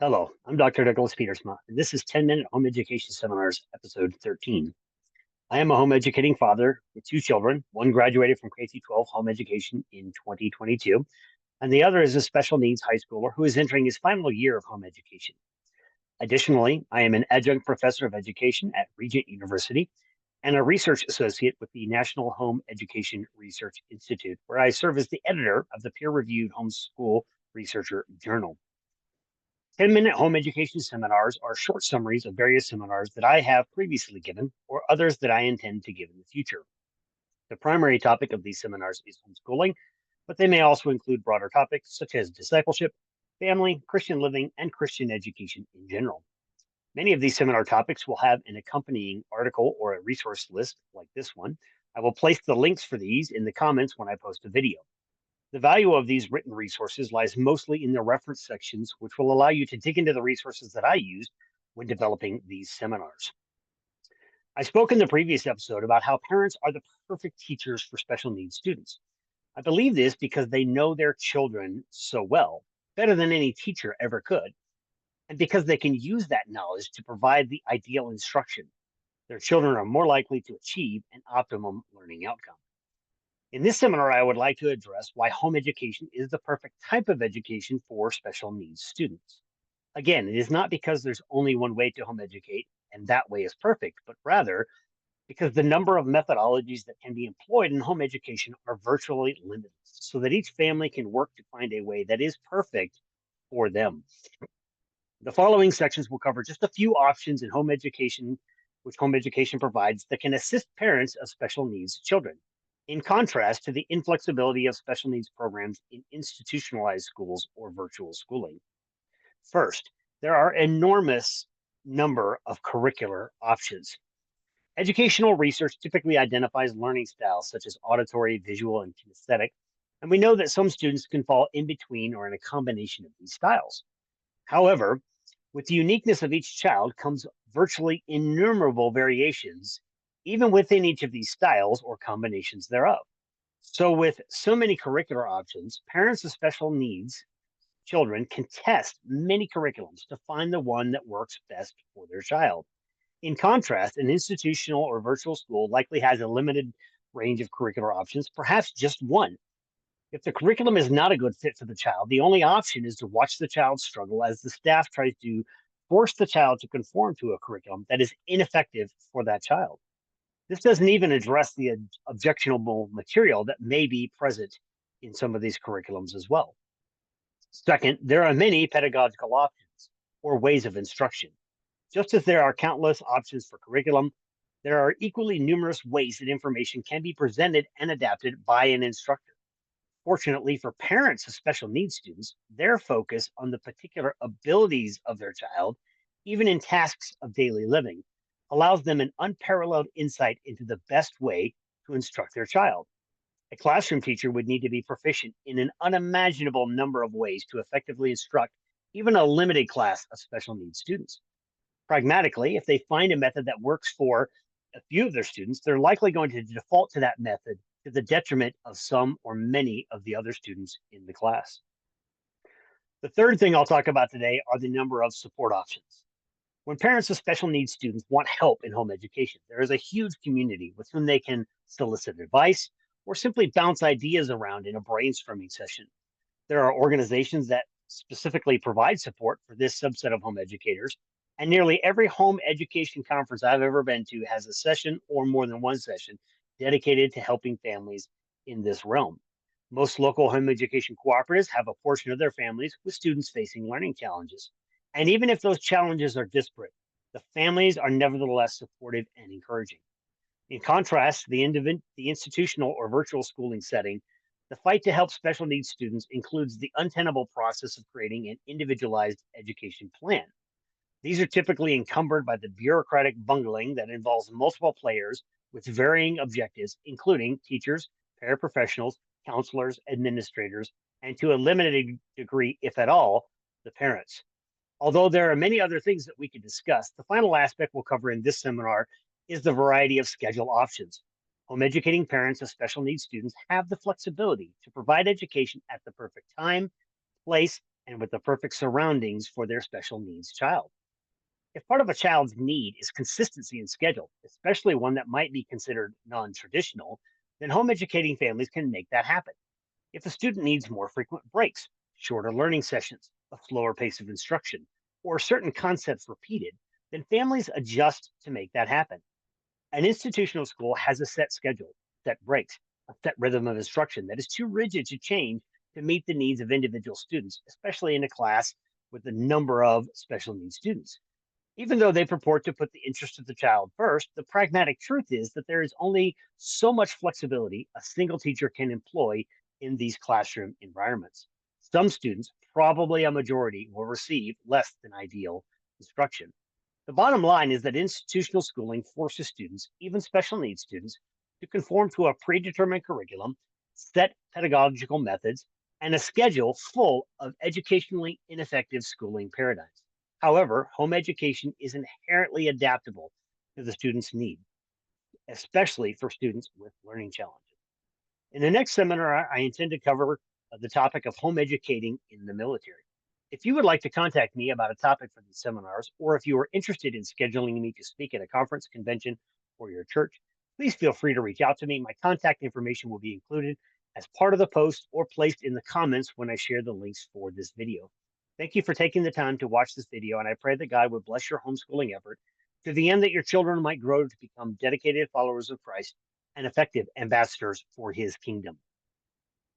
Hello, I'm Dr. Douglas Pietersma, and this is 10-Minute Home Education Seminars, Episode 13. I am a home educating father with two children. One graduated from K-12 home education in 2022, and the other is a special needs high schooler who is entering his final year of home education. Additionally, I am an adjunct professor of education at Regent University and a research associate with the National Home Education Research Institute, where I serve as the editor of the peer-reviewed Homeschool Researcher Journal. 10-minute home education seminars are short summaries of various seminars that I have previously given or others that I intend to give in the future. The primary topic of these seminars is homeschooling, but they may also include broader topics such as discipleship, family, Christian living, and Christian education in general. Many of these seminar topics will have an accompanying article or a resource list like this one. I will place the links for these in the comments when I post a video. The value of these written resources lies mostly in the reference sections, which will allow you to dig into the resources that I used when developing these seminars. I spoke in the previous episode about how parents are the perfect teachers for special needs students. I believe this because they know their children so well, better than any teacher ever could, and because they can use that knowledge to provide the ideal instruction. Their children are more likely to achieve an optimum learning outcome. In this seminar, I would like to address why home education is the perfect type of education for special needs students. Again, it is not because there's only one way to home educate and that way is perfect, but rather because the number of methodologies that can be employed in home education are virtually limitless, so that each family can work to find a way that is perfect for them. The following sections will cover just a few options in home education, which home education provides that can assist parents of special needs children, in contrast to the inflexibility of special needs programs in institutionalized schools or virtual schooling. First, there are enormous number of curricular options. Educational research typically identifies learning styles such as auditory, visual, and kinesthetic, and we know that some students can fall in between or in a combination of these styles. However, with the uniqueness of each child comes virtually innumerable variations, even within each of these styles or combinations thereof. So, with so many curricular options, parents of special needs children can test many curriculums to find the one that works best for their child. In contrast, an institutional or virtual school likely has a limited range of curricular options, perhaps just one. If the curriculum is not a good fit for the child, the only option is to watch the child struggle as the staff tries to force the child to conform to a curriculum that is ineffective for that child. This doesn't even address the objectionable material that may be present in some of these curriculums as well. Second, there are many pedagogical options or ways of instruction. Just as there are countless options for curriculum, there are equally numerous ways that information can be presented and adapted by an instructor. Fortunately for parents of special needs students, their focus on the particular abilities of their child, even in tasks of daily living, allows them an unparalleled insight into the best way to instruct their child. A classroom teacher would need to be proficient in an unimaginable number of ways to effectively instruct even a limited class of special needs students. Pragmatically, if they find a method that works for a few of their students, they're likely going to default to that method to the detriment of some or many of the other students in the class. The third thing I'll talk about today are the number of support options. When parents of special needs students want help in home education, there is a huge community with whom they can solicit advice or simply bounce ideas around in a brainstorming session. There are organizations that specifically provide support for this subset of home educators, and nearly every home education conference I've ever been to has a session or more than one session dedicated to helping families in this realm. Most local home education cooperatives have a portion of their families with students facing learning challenges. And even if those challenges are disparate, the families are nevertheless supportive and encouraging. In contrast to the institutional or virtual schooling setting, the fight to help special needs students includes the untenable process of creating an individualized education plan. These are typically encumbered by the bureaucratic bungling that involves multiple players with varying objectives, including teachers, paraprofessionals, counselors, administrators, and to a limited degree, if at all, the parents. Although there are many other things that we could discuss, the final aspect we'll cover in this seminar is the variety of schedule options. Home educating parents of special needs students have the flexibility to provide education at the perfect time, place, and with the perfect surroundings for their special needs child. If part of a child's need is consistency in schedule, especially one that might be considered non traditional, then home educating families can make that happen. If a student needs more frequent breaks, shorter learning sessions, a slower pace of instruction, or certain concepts repeated, then families adjust to make that happen. An institutional school has a set schedule, set breaks, a set rhythm of instruction that is too rigid to change to meet the needs of individual students, especially in a class with a number of special needs students. Even though they purport to put the interest of the child first, the pragmatic truth is that there is only so much flexibility a single teacher can employ in these classroom environments. Some students, probably a majority, will receive less than ideal instruction. The bottom line is that institutional schooling forces students, even special needs students, to conform to a predetermined curriculum, set pedagogical methods, and a schedule full of educationally ineffective schooling paradigms. However, home education is inherently adaptable to the student's need, especially for students with learning challenges. In the next seminar, I intend to cover the topic of home educating in the military. If you would like to contact me about a topic for these seminars, or if you are interested in scheduling me to speak at a conference, convention, or your church, please feel free to reach out to me. My contact information will be included as part of the post or placed in the comments when I share the links for this video. Thank you for taking the time to watch this video, and I pray that God would bless your homeschooling effort to the end that your children might grow to become dedicated followers of Christ and effective ambassadors for his kingdom.